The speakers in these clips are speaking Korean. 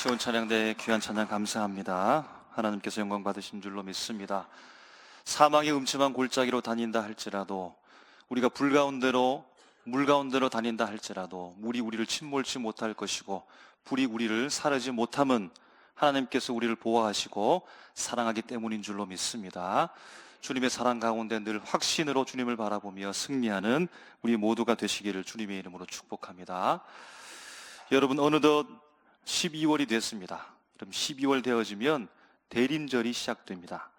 세운 찬양대 귀한 찬양 감사합니다. 하나님께서 영광 받으신 줄로 믿습니다. 사망의 음침한 골짜기로 다닌다 할지라도, 우리가 불 가운데로 물 가운데로 다닌다 할지라도 물이 우리를 침몰치 못할 것이고 불이 우리를 사르지 못함은 하나님께서 우리를 보호하시고 사랑하기 때문인 줄로 믿습니다. 주님의 사랑 가운데 늘 확신으로 주님을 바라보며 승리하는 우리 모두가 되시기를 주님의 이름으로 축복합니다. 여러분, 어느덧 12월이 됐습니다. 그럼 12월 되어지면 대림절이 시작됩니다.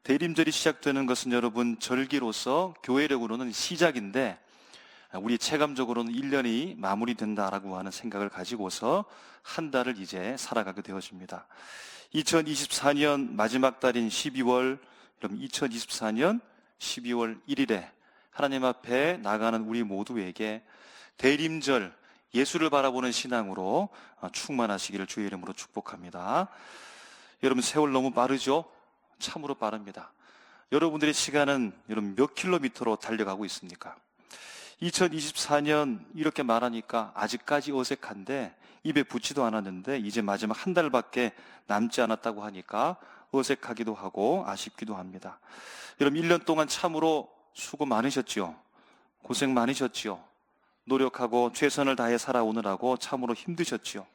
대림절이 시작되는 것은 여러분, 절기로서 교회력으로는 시작인데 우리 체감적으로는 1년이 마무리된다라고 하는 생각을 가지고서 한 달을 이제 살아가게 되어집니다. 2024년 마지막 달인 12월, 그럼 2024년 12월 1일에 하나님 앞에 나가는 우리 모두에게 대림절, 예수를 바라보는 신앙으로 충만하시기를 주의 이름으로 축복합니다. 여러분, 세월 너무 빠르죠? 참으로 빠릅니다. 여러분들의 시간은 여러분 몇 킬로미터로 달려가고 있습니까? 2024년 이렇게 말하니까 아직까지 어색한데, 입에 붙지도 않았는데 이제 마지막 한 달밖에 남지 않았다고 하니까 어색하기도 하고 아쉽기도 합니다. 여러분, 1년 동안 참으로 수고 많으셨죠? 고생 많으셨죠? 노력하고 최선을 다해 살아오느라고 참으로 힘드셨죠?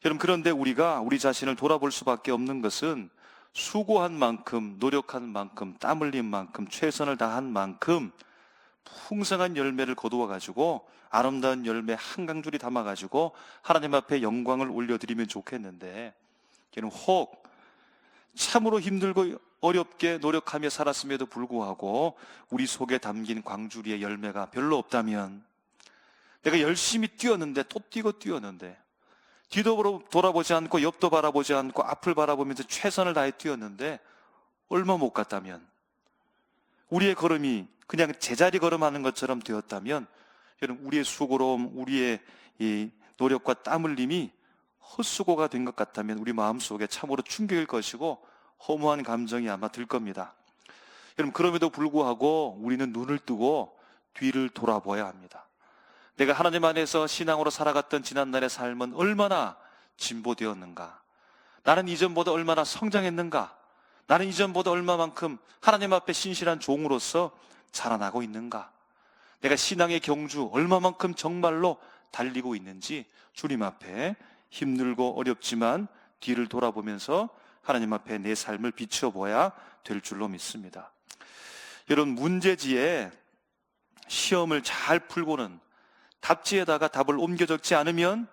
여러분, 그런데 우리가 우리 자신을 돌아볼 수밖에 없는 것은 수고한 만큼, 노력한 만큼, 땀 흘린 만큼, 최선을 다한 만큼 풍성한 열매를 거두어 가지고 아름다운 열매 한강줄이 담아 가지고 하나님 앞에 영광을 올려드리면 좋겠는데, 여러분, 혹 참으로 힘들고 어렵게 노력하며 살았음에도 불구하고 우리 속에 담긴 광주리의 열매가 별로 없다면, 내가 열심히 뛰었는데, 또 뛰고 뛰었는데, 뒤도 돌아보지 않고 옆도 바라보지 않고 앞을 바라보면서 최선을 다해 뛰었는데 얼마 못 갔다면, 우리의 걸음이 그냥 제자리 걸음하는 것처럼 되었다면, 여러분, 우리의 수고로움, 우리의 이 노력과 땀 흘림이 헛수고가 된 것 같다면 우리 마음속에 참으로 충격일 것이고 허무한 감정이 아마 들 겁니다. 여러분, 그럼에도 불구하고 우리는 눈을 뜨고 뒤를 돌아봐야 합니다. 내가 하나님 안에서 신앙으로 살아갔던 지난날의 삶은 얼마나 진보되었는가? 나는 이전보다 얼마나 성장했는가? 나는 이전보다 얼마만큼 하나님 앞에 신실한 종으로서 자라나고 있는가? 내가 신앙의 경주 얼마만큼 정말로 달리고 있는지 주님 앞에 힘들고 어렵지만 뒤를 돌아보면서 하나님 앞에 내 삶을 비춰봐야 될 줄로 믿습니다. 여러분, 문제지에 시험을 잘 풀고는 답지에다가 답을 옮겨 적지 않으면,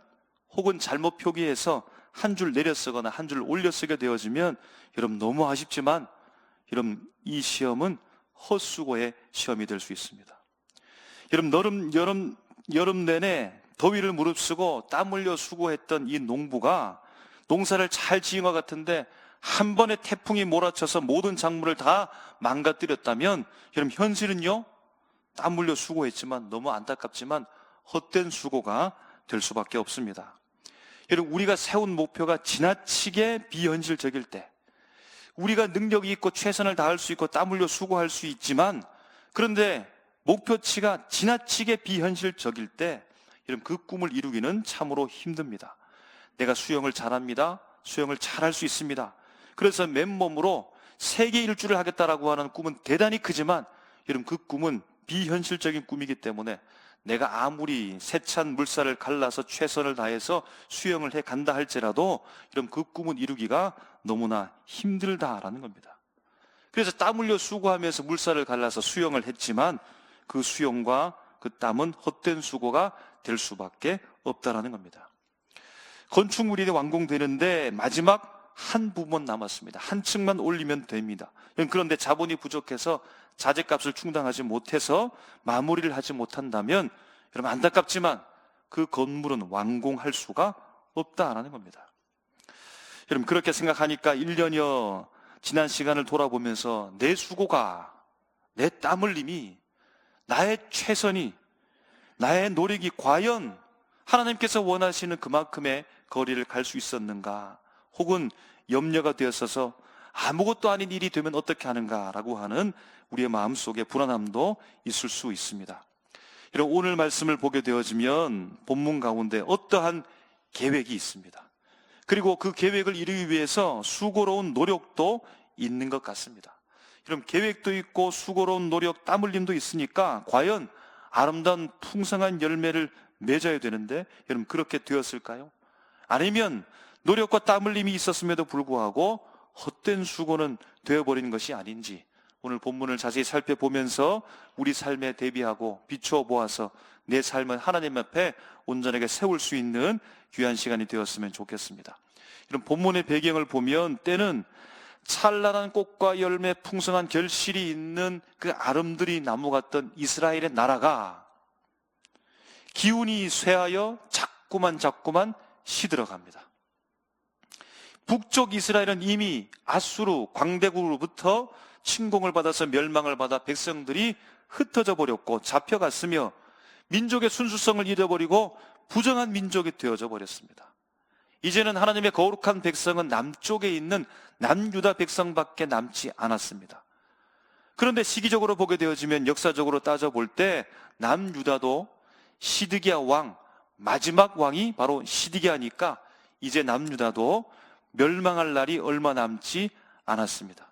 혹은 잘못 표기해서 한 줄 내려 쓰거나 한 줄 올려 쓰게 되어지면, 여러분, 너무 아쉽지만 여러분, 이 시험은 헛수고의 시험이 될 수 있습니다. 여러분, 여름 내내 더위를 무릅쓰고 땀 흘려 수고했던 이 농부가 농사를 잘 지은 것 같은데 한 번에 태풍이 몰아쳐서 모든 작물을 다 망가뜨렸다면, 여러분, 현실은요, 땀 흘려 수고했지만 너무 안타깝지만 헛된 수고가 될 수밖에 없습니다. 여러분, 우리가 세운 목표가 지나치게 비현실적일 때, 우리가 능력이 있고 최선을 다할 수 있고 땀 흘려 수고할 수 있지만, 그런데 목표치가 지나치게 비현실적일 때, 여러분, 그 꿈을 이루기는 참으로 힘듭니다. 내가 수영을 잘합니다. 수영을 잘할 수 있습니다. 그래서 맨몸으로 세계 일주를 하겠다라고 하는 꿈은 대단히 크지만, 여러분, 그 꿈은 비현실적인 꿈이기 때문에 내가 아무리 세찬 물살을 갈라서 최선을 다해서 수영을 해 간다 할지라도 여러분, 그 꿈은 이루기가 너무나 힘들다라는 겁니다. 그래서 땀 흘려 수고하면서 물살을 갈라서 수영을 했지만 그 수영과 그 땀은 헛된 수고가 될 수밖에 없다라는 겁니다. 건축물이 완공되는데 마지막 한 부분 남았습니다. 한 층만 올리면 됩니다. 그런데 자본이 부족해서 자재값을 충당하지 못해서 마무리를 하지 못한다면, 여러분, 안타깝지만 그 건물은 완공할 수가 없다라는 겁니다. 여러분, 그렇게 생각하니까 1년여 지난 시간을 돌아보면서 내 수고가, 내 땀 흘림이, 나의 최선이, 나의 노력이 과연 하나님께서 원하시는 그만큼의 거리를 갈 수 있었는가, 혹은 염려가 되었어서 아무것도 아닌 일이 되면 어떻게 하는가라고 하는 우리의 마음속에 불안함도 있을 수 있습니다. 이런 오늘 말씀을 보게 되어지면 본문 가운데 어떠한 계획이 있습니다. 그리고 그 계획을 이루기 위해서 수고로운 노력도 있는 것 같습니다. 그럼 계획도 있고 수고로운 노력, 땀 흘림도 있으니까 과연 아름다운 풍성한 열매를 맺어야 되는데 여러분 그렇게 되었을까요? 아니면 노력과 땀 흘림이 있었음에도 불구하고 헛된 수고는 되어버린 것이 아닌지 오늘 본문을 자세히 살펴보면서 우리 삶에 대비하고 비추어 보아서 내 삶을 하나님 앞에 온전하게 세울 수 있는 귀한 시간이 되었으면 좋겠습니다. 이런 본문의 배경을 보면 때는 찬란한 꽃과 열매 풍성한 결실이 있는 그 아름드리 나무 같던 이스라엘의 나라가 기운이 쇠하여 자꾸만 시들어갑니다. 북쪽 이스라엘은 이미 아수르 광대국으로부터 침공을 받아서 멸망을 받아 백성들이 흩어져 버렸고 잡혀갔으며 민족의 순수성을 잃어버리고 부정한 민족이 되어져 버렸습니다. 이제는 하나님의 거룩한 백성은 남쪽에 있는 남유다 백성밖에 남지 않았습니다. 그런데 시기적으로 보게 되어지면 역사적으로 따져볼 때 남유다도 시드기야 왕, 마지막 왕이 바로 시드기야니까 이제 남유다도 멸망할 날이 얼마 남지 않았습니다.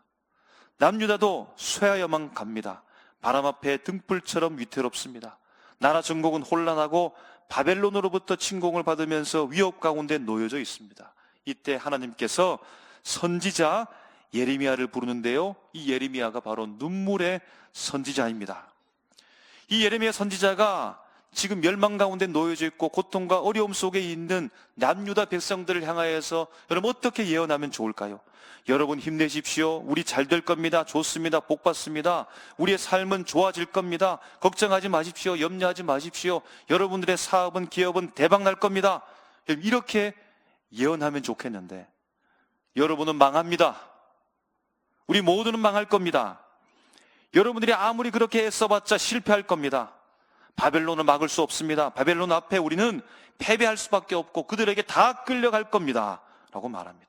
남유다도 쇠하여만 갑니다. 바람 앞에 등불처럼 위태롭습니다. 나라 전국은 혼란하고 바벨론으로부터 침공을 받으면서 위협 가운데 놓여져 있습니다. 이때 하나님께서 선지자 예레미야를 부르는데요, 이 예레미야가 바로 눈물의 선지자입니다. 이 예레미야 선지자가 지금 멸망 가운데 놓여져 있고 고통과 어려움 속에 있는 남유다 백성들을 향하여서 여러분 어떻게 예언하면 좋을까요? 여러분 힘내십시오. 우리 잘 될 겁니다. 좋습니다. 복 받습니다. 우리의 삶은 좋아질 겁니다. 걱정하지 마십시오. 염려하지 마십시오. 여러분들의 사업은 기업은 대박 날 겁니다. 이렇게 예언하면 좋겠는데 여러분은 망합니다. 우리 모두는 망할 겁니다. 여러분들이 아무리 그렇게 애써봤자 실패할 겁니다. 바벨론을 막을 수 없습니다. 바벨론 앞에 우리는 패배할 수밖에 없고 그들에게 다 끌려갈 겁니다. 라고 말합니다.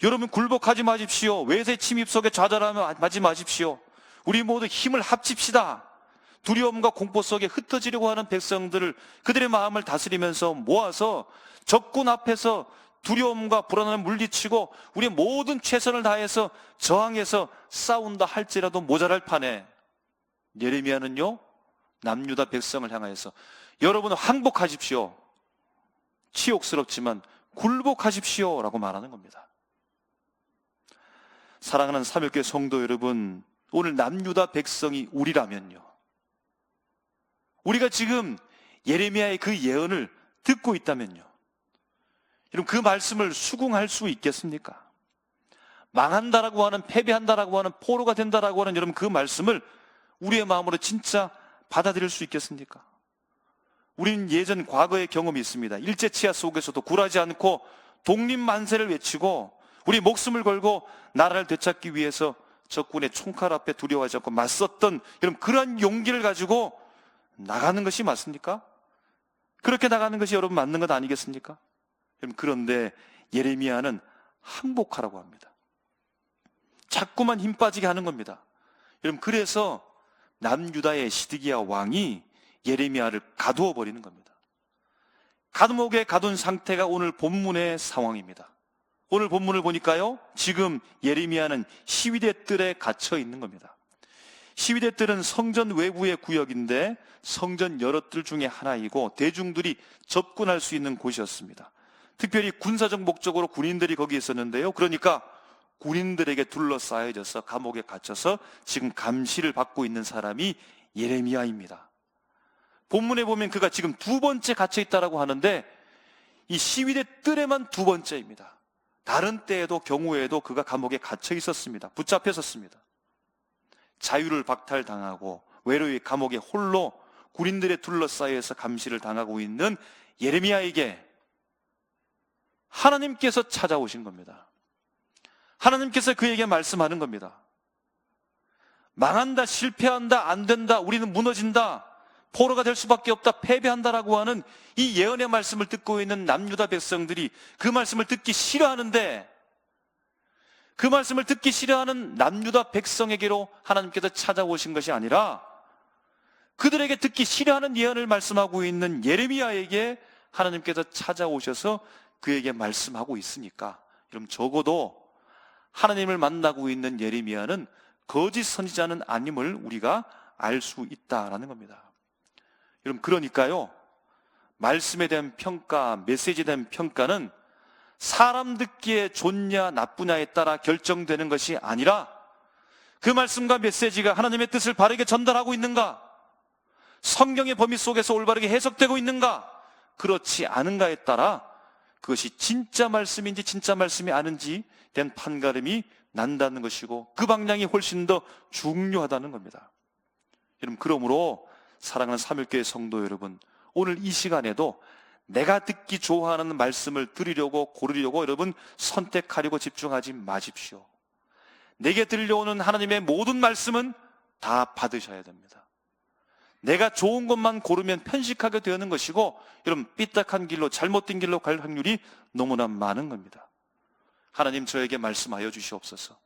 여러분 굴복하지 마십시오. 외세 침입 속에 좌절하지 마십시오. 우리 모두 힘을 합칩시다. 두려움과 공포 속에 흩어지려고 하는 백성들을 그들의 마음을 다스리면서 모아서 적군 앞에서 두려움과 불안을 물리치고 우리의 모든 최선을 다해서 저항해서 싸운다 할지라도 모자랄 판에 예레미야는요 남유다 백성을 향하여서 여러분 항복하십시오. 치욕스럽지만 굴복하십시오 라고 말하는 겁니다. 사랑하는 삼일교회 성도 여러분, 오늘 남유다 백성이 우리라면요, 우리가 지금 예레미야의 그 예언을 듣고 있다면요, 여러분 그 말씀을 수긍할 수 있겠습니까? 망한다라고 하는, 패배한다라고 하는, 포로가 된다라고 하는 여러분 그 말씀을 우리의 마음으로 진짜 받아들일 수 있겠습니까? 우리는 예전 과거의 경험이 있습니다. 일제치하 속에서도 굴하지 않고 독립만세를 외치고 우리 목숨을 걸고 나라를 되찾기 위해서 적군의 총칼 앞에 두려워하지 않고 맞섰던 여러분 그러한 용기를 가지고 나가는 것이 맞습니까? 그렇게 나가는 것이 여러분 맞는 것 아니겠습니까? 여러분 그런데 예레미야는 항복하라고 합니다. 자꾸만 힘 빠지게 하는 겁니다. 여러분 그래서 남유다의 시드기야 왕이 예레미야를 가두어 버리는 겁니다. 감옥에 가둔 상태가 오늘 본문의 상황입니다. 오늘 본문을 보니까요, 지금 예레미야는 시위대 뜰에 갇혀 있는 겁니다. 시위대 뜰은 성전 외부의 구역인데 성전 여러 뜰 중에 하나이고 대중들이 접근할 수 있는 곳이었습니다. 특별히 군사적 목적으로 군인들이 거기 있었는데요, 그러니까 군인들에게 둘러싸여져서 감옥에 갇혀서 지금 감시를 받고 있는 사람이 예레미야입니다. 본문에 보면 그가 지금 두 번째 갇혀 있다라고 하는데 이 시위대 뜰에만 두 번째입니다. 다른 때에도 경우에도 그가 감옥에 갇혀 있었습니다. 붙잡혔었습니다. 자유를 박탈당하고 외로이 감옥에 홀로 군인들에 둘러싸여서 감시를 당하고 있는 예레미야에게 하나님께서 찾아오신 겁니다. 하나님께서 그에게 말씀하는 겁니다. 망한다, 실패한다, 안 된다, 우리는 무너진다, 포로가 될 수밖에 없다, 패배한다라고 하는 이 예언의 말씀을 듣고 있는 남유다 백성들이 그 말씀을 듣기 싫어하는데, 그 말씀을 듣기 싫어하는 남유다 백성에게로 하나님께서 찾아오신 것이 아니라 그들에게 듣기 싫어하는 예언을 말씀하고 있는 예레미야에게 하나님께서 찾아오셔서 그에게 말씀하고 있으니까, 그럼 적어도 하나님을 만나고 있는 예레미야는 거짓 선지자는 아님을 우리가 알 수 있다라는 겁니다. 여러분, 그러니까요, 말씀에 대한 평가, 메시지에 대한 평가는 사람 듣기에 좋냐 나쁘냐에 따라 결정되는 것이 아니라 그 말씀과 메시지가 하나님의 뜻을 바르게 전달하고 있는가, 성경의 범위 속에서 올바르게 해석되고 있는가, 그렇지 않은가에 따라 그것이 진짜 말씀인지 진짜 말씀이 아닌지 대한 판가름이 난다는 것이고, 그 방향이 훨씬 더 중요하다는 겁니다. 여러분, 그러므로 사랑하는 삼일교회 성도 여러분, 오늘 이 시간에도 내가 듣기 좋아하는 말씀을 들으려고 고르려고 여러분 선택하려고 집중하지 마십시오. 내게 들려오는 하나님의 모든 말씀은 다 받으셔야 됩니다. 내가 좋은 것만 고르면 편식하게 되는 것이고, 여러분, 삐딱한 길로, 잘못된 길로 갈 확률이 너무나 많은 겁니다. 하나님, 저에게 말씀하여 주시옵소서.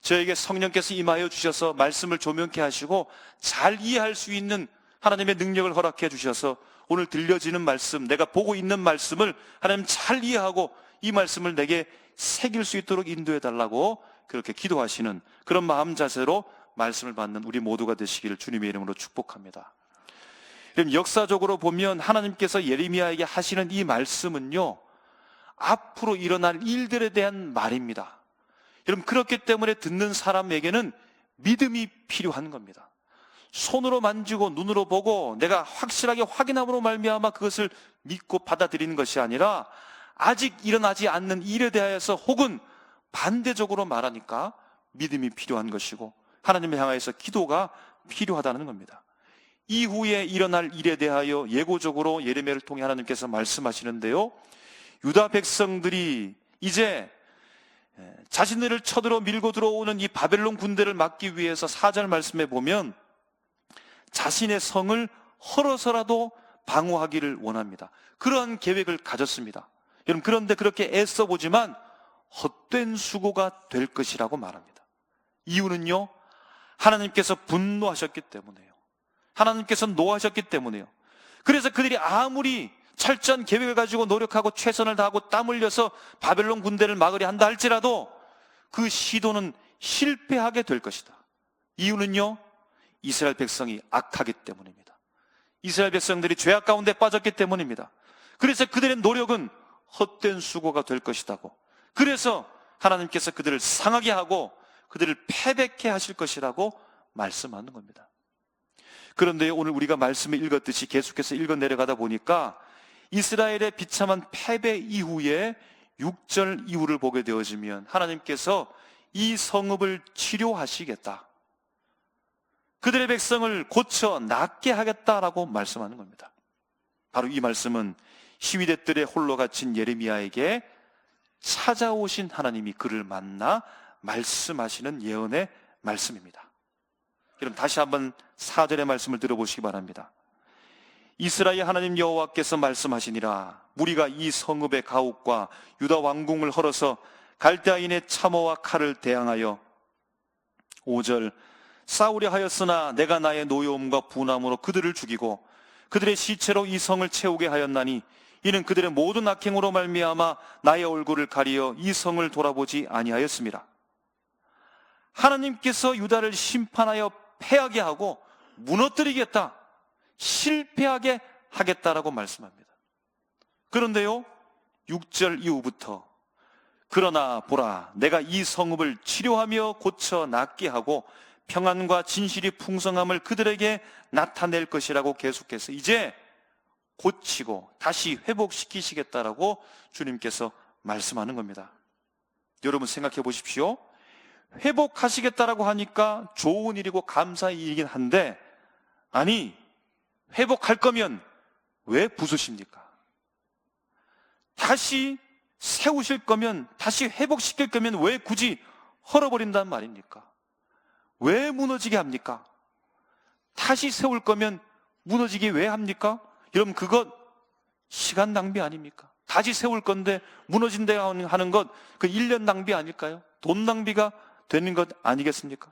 저에게 성령께서 임하여 주셔서 말씀을 조명케 하시고 잘 이해할 수 있는 하나님의 능력을 허락해 주셔서 오늘 들려지는 말씀, 내가 보고 있는 말씀을 하나님 잘 이해하고 이 말씀을 내게 새길 수 있도록 인도해 달라고 그렇게 기도하시는 그런 마음 자세로 말씀을 받는 우리 모두가 되시기를 주님의 이름으로 축복합니다. 역사적으로 보면 하나님께서 예레미야에게 하시는 이 말씀은요, 앞으로 일어날 일들에 대한 말입니다. 여러분, 그렇기 때문에 듣는 사람에게는 믿음이 필요한 겁니다. 손으로 만지고 눈으로 보고 내가 확실하게 확인함으로 말미암아 그것을 믿고 받아들이는 것이 아니라 아직 일어나지 않는 일에 대하여서 혹은 반대적으로 말하니까 믿음이 필요한 것이고 하나님을 향하여서 기도가 필요하다는 겁니다. 이후에 일어날 일에 대하여 예고적으로 예레미야를 통해 하나님께서 말씀하시는데요, 유다 백성들이 이제 자신들을 쳐들어 밀고 들어오는 이 바벨론 군대를 막기 위해서 4절 말씀에 보면 자신의 성을 헐어서라도 방어하기를 원합니다. 그러한 계획을 가졌습니다. 여러분, 그런데 그렇게 애써보지만 헛된 수고가 될 것이라고 말합니다. 이유는요, 하나님께서 분노하셨기 때문에요. 하나님께서 노하셨기 때문에요. 그래서 그들이 아무리 철저한 계획을 가지고 노력하고 최선을 다하고 땀 흘려서 바벨론 군대를 막으려 한다 할지라도 그 시도는 실패하게 될 것이다. 이유는요, 이스라엘 백성이 악하기 때문입니다. 이스라엘 백성들이 죄악 가운데 빠졌기 때문입니다. 그래서 그들의 노력은 헛된 수고가 될 것이라고, 그래서 하나님께서 그들을 상하게 하고 그들을 패배케 하실 것이라고 말씀하는 겁니다. 그런데 오늘 우리가 말씀을 읽었듯이 계속해서 읽어 내려가다 보니까 이스라엘의 비참한 패배 이후에 6절 이후를 보게 되어지면 하나님께서 이 성읍을 치료하시겠다, 그들의 백성을 고쳐 낫게 하겠다라고 말씀하는 겁니다. 바로 이 말씀은 시위대들의 홀로 갇힌 예레미야에게 찾아오신 하나님이 그를 만나 말씀하시는 예언의 말씀입니다. 그럼 다시 한번 4절의 말씀을 들어보시기 바랍니다. 이스라엘 하나님 여호와께서 말씀하시니라, 무리가 이 성읍의 가옥과 유다 왕궁을 헐어서 갈대아인의 참호와 칼을 대항하여 5절 싸우려 하였으나 내가 나의 노여움과 분함으로 그들을 죽이고 그들의 시체로 이 성을 채우게 하였나니 이는 그들의 모든 악행으로 말미암아 나의 얼굴을 가리어 이 성을 돌아보지 아니하였습니다. 하나님께서 유다를 심판하여 패하게 하고 무너뜨리겠다, 실패하게 하겠다라고 말씀합니다. 그런데요, 6절 이후부터 그러나 보라, 내가 이 성읍을 치료하며 고쳐 낫게 하고 평안과 진실이 풍성함을 그들에게 나타낼 것이라고 계속해서 이제 고치고 다시 회복시키시겠다라고 주님께서 말씀하는 겁니다. 여러분, 생각해 보십시오. 회복하시겠다라고 하니까 좋은 일이고 감사의 일이긴 한데, 아니, 회복할 거면 왜 부수십니까? 다시 세우실 거면, 다시 회복시킬 거면 왜 굳이 헐어버린단 말입니까? 왜 무너지게 합니까? 다시 세울 거면 무너지게 왜 합니까? 여러분, 그것 시간 낭비 아닙니까? 다시 세울 건데 무너진다 하는 것, 그 1년 낭비 아닐까요? 돈 낭비가 되는 것 아니겠습니까?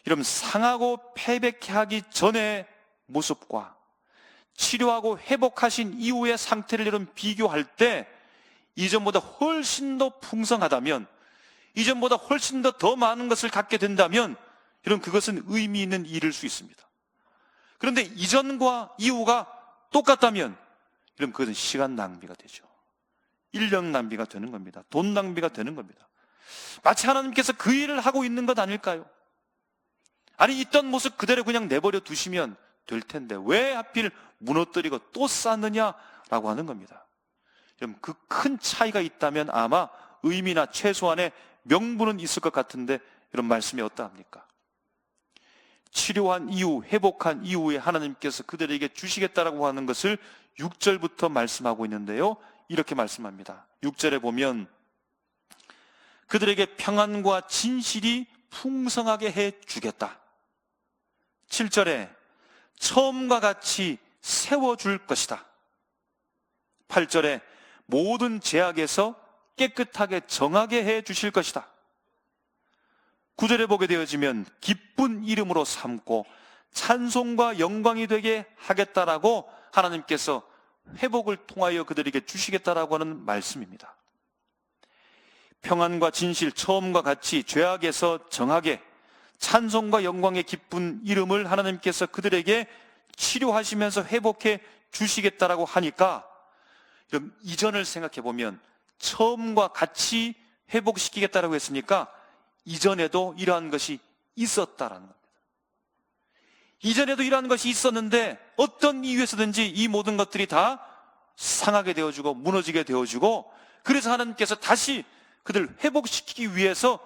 여러분, 상하고 패배케 하기 전의 모습과 치료하고 회복하신 이후의 상태를 여러분 비교할 때 이전보다 훨씬 더 풍성하다면, 이전보다 훨씬 더 많은 것을 갖게 된다면 여러분 그것은 의미 있는 일일 수 있습니다. 그런데 이전과 이후가 똑같다면 여러분 그것은 시간 낭비가 되죠. 인력 낭비가 되는 겁니다. 돈 낭비가 되는 겁니다. 마치 하나님께서 그 일을 하고 있는 것 아닐까요? 아니 있던 모습 그대로 그냥 내버려 두시면 될 텐데 왜 하필 무너뜨리고 또 쌓느냐라고 하는 겁니다. 여러분 그 큰 차이가 있다면 아마 의미나 최소한의 명분은 있을 것 같은데 이런 말씀이 어떠합니까? 치료한 이후, 회복한 이후에 하나님께서 그들에게 주시겠다라고 하는 것을 6절부터 말씀하고 있는데요, 이렇게 말씀합니다. 6절에 보면 그들에게 평안과 진실이 풍성하게 해주겠다. 7절에 처음과 같이 세워줄 것이다. 8절에 모든 죄악에서 깨끗하게 정하게 해주실 것이다. 9절에 보게 되어지면 기쁜 이름으로 삼고 찬송과 영광이 되게 하겠다라고 하나님께서 회복을 통하여 그들에게 주시겠다라고 하는 말씀입니다. 평안과 진실, 처음과 같이 죄악에서 정하게 찬송과 영광의 기쁜 이름을 하나님께서 그들에게 치료하시면서 회복해 주시겠다라고 하니까 그럼 이전을 생각해 보면 처음과 같이 회복시키겠다라고 했으니까 이전에도 이러한 것이 있었다라는 겁니다. 이전에도 이러한 것이 있었는데 어떤 이유에서든지 이 모든 것들이 다 상하게 되어주고 무너지게 되어주고, 그래서 하나님께서 다시 그들 회복시키기 위해서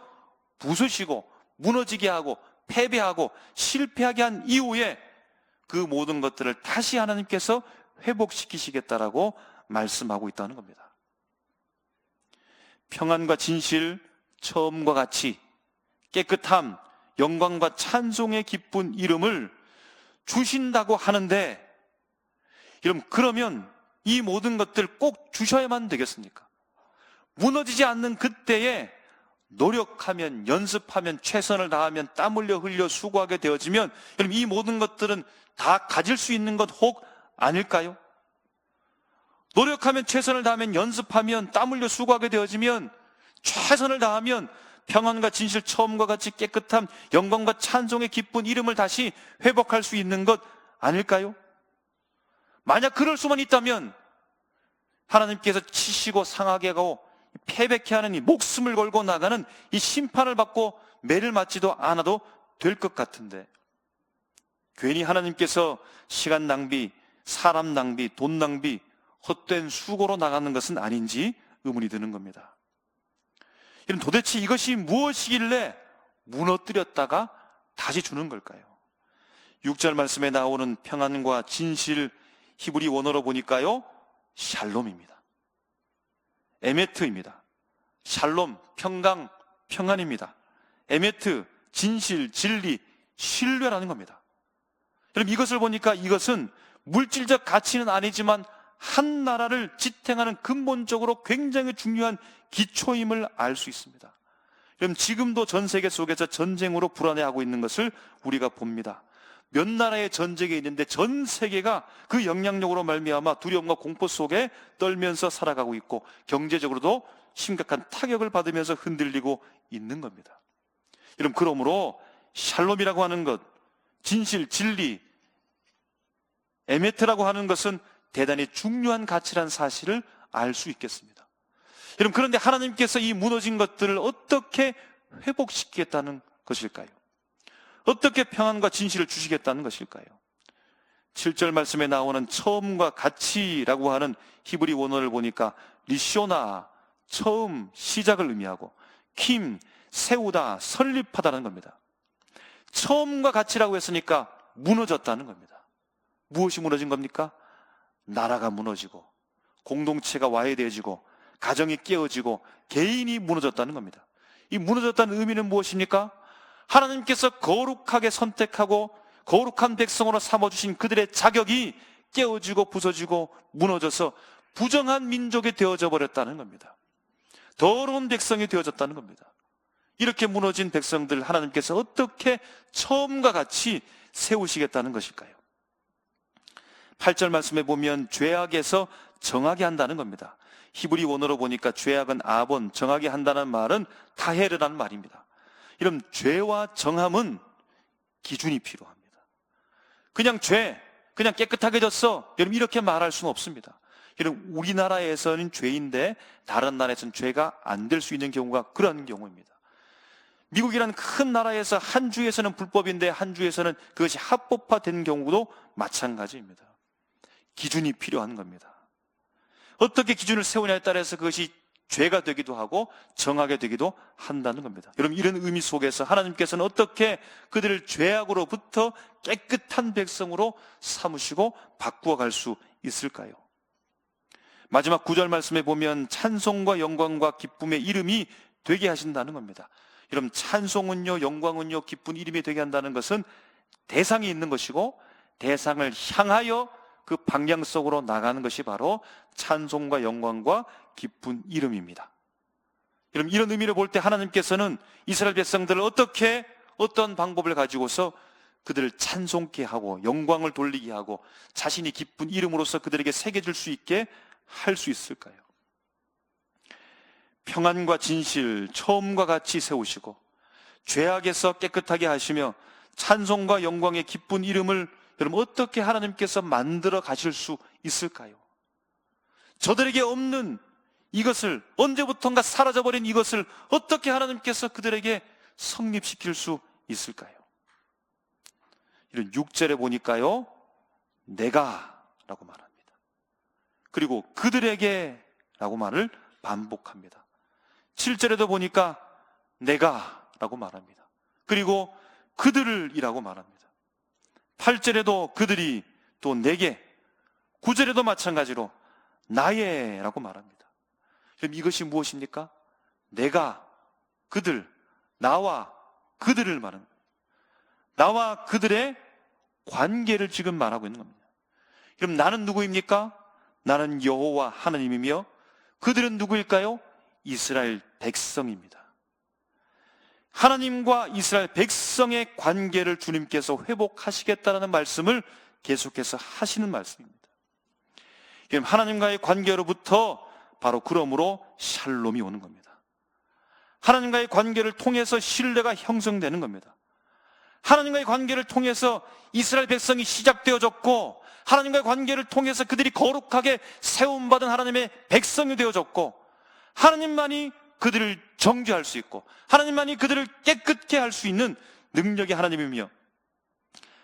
부수시고 무너지게 하고 패배하고 실패하게 한 이후에 그 모든 것들을 다시 하나님께서 회복시키시겠다라고 말씀하고 있다는 겁니다. 평안과 진실, 처음과 같이 깨끗함, 영광과 찬송의 기쁜 이름을 주신다고 하는데, 여러분 그러면 이 모든 것들 꼭 주셔야만 되겠습니까? 무너지지 않는 그때에 노력하면, 연습하면, 최선을 다하면, 땀 흘려 수고하게 되어지면 여러분 이 모든 것들은 다 가질 수 있는 것 혹 아닐까요? 노력하면, 최선을 다하면, 연습하면, 땀 흘려 수고하게 되어지면, 최선을 다하면 평안과 진실, 처음과 같이 깨끗함, 영광과 찬송의 기쁜 이름을 다시 회복할 수 있는 것 아닐까요? 만약 그럴 수만 있다면 하나님께서 치시고 상하게 하고 패배케 하는 이 목숨을 걸고 나가는 이 심판을 받고 매를 맞지도 않아도 될 것 같은데, 괜히 하나님께서 시간 낭비, 사람 낭비, 돈 낭비, 헛된 수고로 나가는 것은 아닌지 의문이 드는 겁니다. 이런 도대체 이것이 무엇이길래 무너뜨렸다가 다시 주는 걸까요? 6절 말씀에 나오는 평안과 진실, 히브리 원어로 보니까요 샬롬입니다. 에메트입니다. 샬롬, 평강, 평안입니다. 에메트, 진실, 진리, 신뢰라는 겁니다. 여러분 이것을 보니까 이것은 물질적 가치는 아니지만 한 나라를 지탱하는 근본적으로 굉장히 중요한 기초임을 알 수 있습니다. 여러분 지금도 전 세계 속에서 전쟁으로 불안해하고 있는 것을 우리가 봅니다. 몇 나라의 전쟁이 있는데 전 세계가 그 영향력으로 말미암아 두려움과 공포 속에 떨면서 살아가고 있고 경제적으로도 심각한 타격을 받으면서 흔들리고 있는 겁니다. 여러분 그러므로 샬롬이라고 하는 것, 진실, 진리, 에메트라고 하는 것은 대단히 중요한 가치란 사실을 알 수 있겠습니다. 여러분 그런데 하나님께서 이 무너진 것들을 어떻게 회복시키겠다는 것일까요? 어떻게 평안과 진실을 주시겠다는 것일까요? 7절 말씀에 나오는 처음과 같이라고 하는 히브리 원어를 보니까 리쇼나, 처음, 시작을 의미하고 킴, 세우다, 설립하다는 겁니다. 처음과 같이라고 했으니까 무너졌다는 겁니다. 무엇이 무너진 겁니까? 나라가 무너지고 공동체가 와해되어지고 가정이 깨어지고 개인이 무너졌다는 겁니다. 이 무너졌다는 의미는 무엇입니까? 하나님께서 거룩하게 선택하고 거룩한 백성으로 삼아주신 그들의 자격이 깨어지고 부서지고 무너져서 부정한 민족이 되어져 버렸다는 겁니다. 더러운 백성이 되어졌다는 겁니다. 이렇게 무너진 백성들 하나님께서 어떻게 처음과 같이 세우시겠다는 것일까요? 8절 말씀에 보면 죄악에서 정하게 한다는 겁니다. 히브리 원어로 보니까 죄악은 아본, 정하게 한다는 말은 타헤르라는 말입니다. 이런 죄와 정함은 기준이 필요합니다. 그냥 그냥 깨끗하게 졌어, 여러분 이렇게 말할 수는 없습니다. 여러분 우리나라에서는 죄인데 다른 나라에서는 죄가 안 될 수 있는 경우가 그런 경우입니다. 미국이라는 큰 나라에서 한 주에서는 불법인데 한 주에서는 그것이 합법화된 경우도 마찬가지입니다. 기준이 필요한 겁니다. 어떻게 기준을 세우냐에 따라서 그것이 죄가 되기도 하고 정하게 되기도 한다는 겁니다. 여러분 이런 의미 속에서 하나님께서는 어떻게 그들을 죄악으로부터 깨끗한 백성으로 삼으시고 바꾸어 갈 수 있을까요? 마지막 9절 말씀에 보면 찬송과 영광과 기쁨의 이름이 되게 하신다는 겁니다. 여러분 찬송은요, 영광은요, 기쁜 이름이 되게 한다는 것은 대상이 있는 것이고 대상을 향하여 그 방향 속으로 나가는 것이 바로 찬송과 영광과 기쁜 이름입니다. 여러분 이런 의미를 볼 때 하나님께서는 이스라엘 백성들을 어떤 방법을 가지고서 그들을 찬송케 하고 영광을 돌리게 하고 자신이 기쁜 이름으로서 그들에게 새겨질 수 있게 할 수 있을까요? 평안과 진실, 처음과 같이 세우시고 죄악에서 깨끗하게 하시며 찬송과 영광의 기쁜 이름을 여러분 어떻게 하나님께서 만들어 가실 수 있을까요? 저들에게 없는 이것을, 언제부턴가 사라져버린 이것을 어떻게 하나님께서 그들에게 성립시킬 수 있을까요? 이런 6절에 보니까요, 내가 라고 말합니다. 그리고 그들에게 라고 말을 반복합니다. 7절에도 보니까 내가 라고 말합니다. 그리고 그들을 이라고 말합니다. 8절에도 그들이 또 내게, 9절에도 마찬가지로 나의 라고 말합니다. 그럼 이것이 무엇입니까? 내가, 그들, 나와 그들을 말합니다. 나와 그들의 관계를 지금 말하고 있는 겁니다. 그럼 나는 누구입니까? 나는 여호와 하나님이며 그들은 누구일까요? 이스라엘 백성입니다. 하나님과 이스라엘 백성의 관계를 주님께서 회복하시겠다는 말씀을 계속해서 하시는 말씀입니다. 하나님과의 관계로부터 바로 그러므로 샬롬이 오는 겁니다. 하나님과의 관계를 통해서 신뢰가 형성되는 겁니다. 하나님과의 관계를 통해서 이스라엘 백성이 시작되어졌고 하나님과의 관계를 통해서 그들이 거룩하게 세움받은 하나님의 백성이 되어졌고 하나님만이 그들을 정죄할 수 있고 하나님만이 그들을 깨끗게 할 수 있는 능력이 하나님이며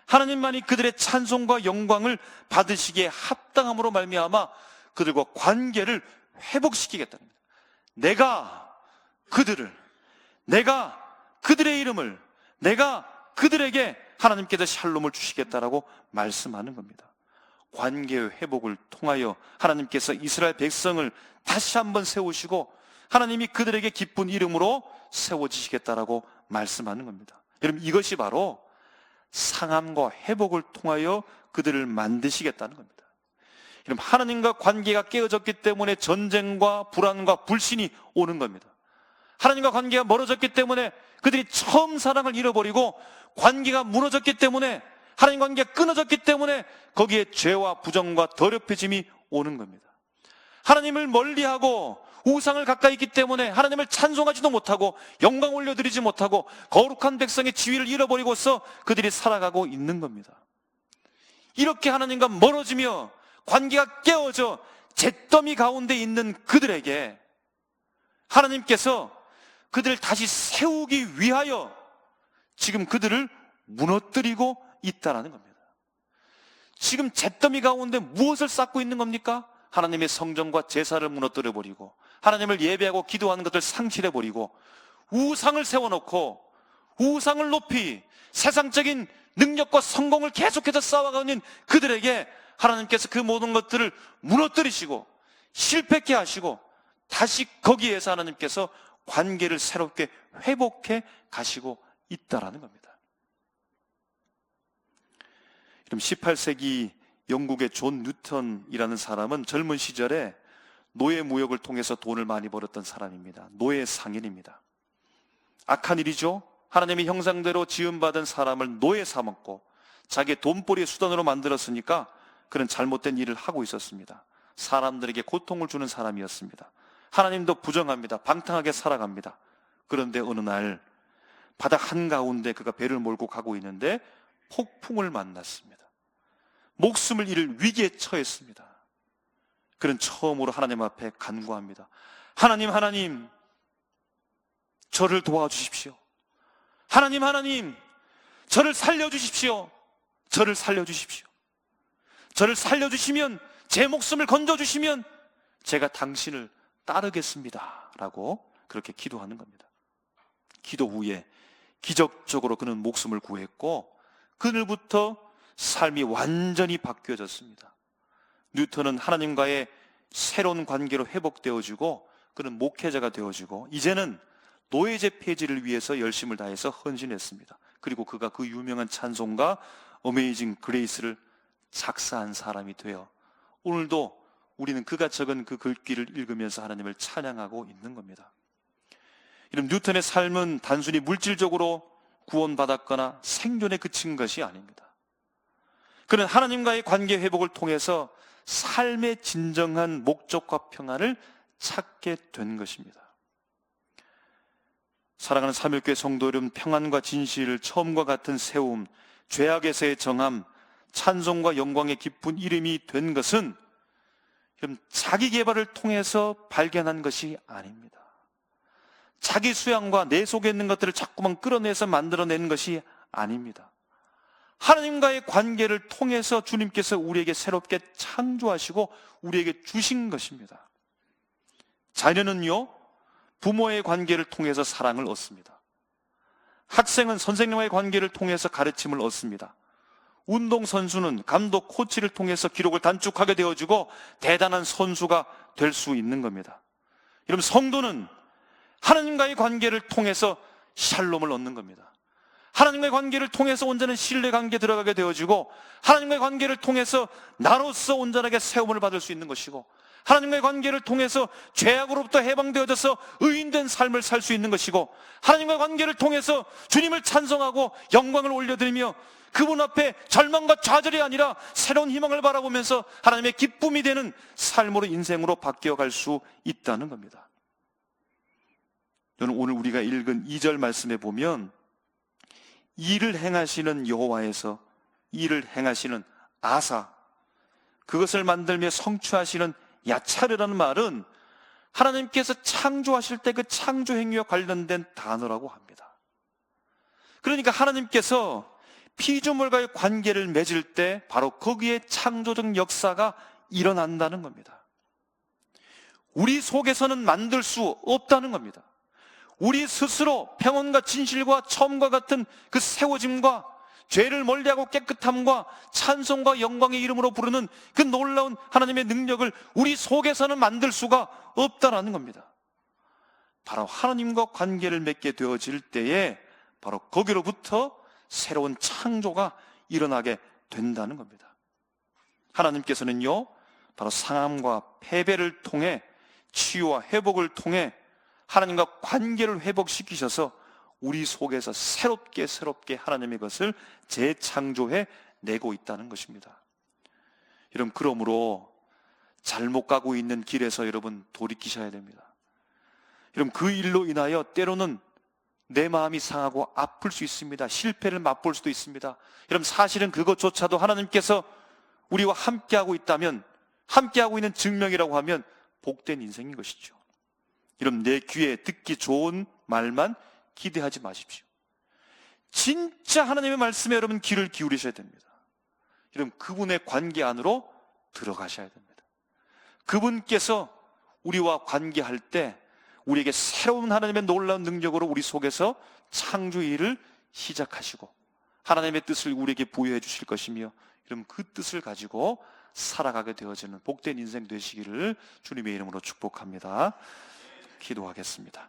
하나님만이 그들의 찬송과 영광을 받으시기에 합당함으로 말미암아 그들과 관계를 회복시키겠다는 겁니다. 내가 그들의 이름을, 내가 그들에게 하나님께서 샬롬을 주시겠다라고 말씀하는 겁니다. 관계의 회복을 통하여 하나님께서 이스라엘 백성을 다시 한번 세우시고 하나님이 그들에게 기쁜 이름으로 세워지시겠다라고 말씀하는 겁니다. 여러분 이것이 바로 상함과 회복을 통하여 그들을 만드시겠다는 겁니다. 여러분 하나님과 관계가 깨어졌기 때문에 전쟁과 불안과 불신이 오는 겁니다. 하나님과 관계가 멀어졌기 때문에 그들이 처음 사랑을 잃어버리고 관계가 무너졌기 때문에 하나님 관계가 끊어졌기 때문에 거기에 죄와 부정과 더럽혀짐이 오는 겁니다. 하나님을 멀리하고 우상을 가까이 있기 때문에 하나님을 찬송하지도 못하고 영광 올려드리지 못하고 거룩한 백성의 지위를 잃어버리고서 그들이 살아가고 있는 겁니다. 이렇게 하나님과 멀어지며 관계가 깨어져 잿더미 가운데 있는 그들에게 하나님께서 그들을 다시 세우기 위하여 지금 그들을 무너뜨리고 있다는 겁니다. 지금 잿더미 가운데 무엇을 쌓고 있는 겁니까? 하나님의 성전과 제사를 무너뜨려버리고 하나님을 예배하고 기도하는 것들 상실해버리고 우상을 세워놓고 우상을 높이 세상적인 능력과 성공을 계속해서 쌓아가는 그들에게 하나님께서 그 모든 것들을 무너뜨리시고 실패케 하시고 다시 거기에서 하나님께서 관계를 새롭게 회복해 가시고 있다라는 겁니다. 그럼 18세기 영국의 존 뉴턴이라는 사람은 젊은 시절에 노예 무역을 통해서 돈을 많이 벌었던 사람입니다. 노예 상인입니다. 악한 일이죠. 하나님의 형상대로 지음받은 사람을 노예 삼았고 자기의 돈벌이의 수단으로 만들었으니까 그런 잘못된 일을 하고 있었습니다. 사람들에게 고통을 주는 사람이었습니다. 하나님도 부정합니다. 방탕하게 살아갑니다. 그런데 어느 날 바다 한가운데 그가 배를 몰고 가고 있는데 폭풍을 만났습니다. 목숨을 잃을 위기에 처했습니다. 그는 처음으로 하나님 앞에 간구합니다. 하나님, 저를 도와주십시오. 하나님, 저를 살려주십시오. 저를 살려주십시오. 저를 살려주시면, 제 목숨을 건져주시면 제가 당신을 따르겠습니다 라고 그렇게 기도하는 겁니다. 기도 후에 기적적으로 그는 목숨을 구했고 그날부터 삶이 완전히 바뀌어졌습니다. 뉴턴은 하나님과의 새로운 관계로 회복되어지고 그는 목회자가 되어지고 이제는 노예제 폐지를 위해서 열심을 다해서 헌신했습니다. 그리고 그가 그 유명한 찬송가 어메이징 그레이스를 작사한 사람이 되어 오늘도 우리는 그가 적은 그 글귀를 읽으면서 하나님을 찬양하고 있는 겁니다. 이런 뉴턴의 삶은 단순히 물질적으로 구원받았거나 생존에 그친 것이 아닙니다. 그는 하나님과의 관계 회복을 통해서 삶의 진정한 목적과 평안을 찾게 된 것입니다. 사랑하는 삼일교회 성도 여러분, 평안과 진실을 처음과 같은 세움, 죄악에서의 정함, 찬송과 영광의 깊은 이름이 된 것은 자기 개발을 통해서 발견한 것이 아닙니다. 자기 수양과 내 속에 있는 것들을 자꾸만 끌어내서 만들어내는 것이 아닙니다. 하나님과의 관계를 통해서 주님께서 우리에게 새롭게 창조하시고 우리에게 주신 것입니다. 자녀는요, 부모의 관계를 통해서 사랑을 얻습니다. 학생은 선생님과의 관계를 통해서 가르침을 얻습니다. 운동선수는 감독, 코치를 통해서 기록을 단축하게 되어지고 대단한 선수가 될 수 있는 겁니다. 여러분, 성도는 하나님과의 관계를 통해서 샬롬을 얻는 겁니다. 하나님과의 관계를 통해서 온전한 신뢰관계에 들어가게 되어지고 하나님과의 관계를 통해서 나로서 온전하게 세움을 받을 수 있는 것이고 하나님과의 관계를 통해서 죄악으로부터 해방되어져서 의인된 삶을 살 수 있는 것이고 하나님과의 관계를 통해서 주님을 찬송하고 영광을 올려드리며 그분 앞에 절망과 좌절이 아니라 새로운 희망을 바라보면서 하나님의 기쁨이 되는 삶으로 인생으로 바뀌어갈 수 있다는 겁니다. 저는 오늘 우리가 읽은 2절 말씀에 보면 일을 행하시는 여호와에서 일을 행하시는 아사, 그것을 만들며 성취하시는 야차르라는 말은 하나님께서 창조하실 때 그 창조 행위와 관련된 단어라고 합니다. 그러니까 하나님께서 피조물과의 관계를 맺을 때 바로 거기에 창조적 역사가 일어난다는 겁니다. 우리 속에서는 만들 수 없다는 겁니다. 우리 스스로 평온과 진실과 처음과 같은 그 세워짐과 죄를 멀리하고 깨끗함과 찬송과 영광의 이름으로 부르는 그 놀라운 하나님의 능력을 우리 속에서는 만들 수가 없다는 겁니다. 바로 하나님과 관계를 맺게 되어질 때에 바로 거기로부터 새로운 창조가 일어나게 된다는 겁니다. 하나님께서는요, 바로 상함과 패배를 통해 치유와 회복을 통해 하나님과 관계를 회복시키셔서 우리 속에서 새롭게 하나님의 것을 재창조해 내고 있다는 것입니다. 여러분, 그러므로 잘못 가고 있는 길에서 여러분 돌이키셔야 됩니다. 여러분, 그 일로 인하여 때로는 내 마음이 상하고 아플 수 있습니다. 실패를 맛볼 수도 있습니다. 여러분, 사실은 그것조차도 하나님께서 우리와 함께하고 있다면, 함께하고 있는 증명이라고 하면 복된 인생인 것이죠. 여러분, 내 귀에 듣기 좋은 말만 기대하지 마십시오. 진짜 하나님의 말씀에 여러분 귀를 기울이셔야 됩니다. 여러분, 그분의 관계 안으로 들어가셔야 됩니다. 그분께서 우리와 관계할 때 우리에게 새로운 하나님의 놀라운 능력으로 우리 속에서 창조 일을 시작하시고 하나님의 뜻을 우리에게 부여해 주실 것이며 여러분, 그 뜻을 가지고 살아가게 되어지는 복된 인생 되시기를 주님의 이름으로 축복합니다. 기도하겠습니다.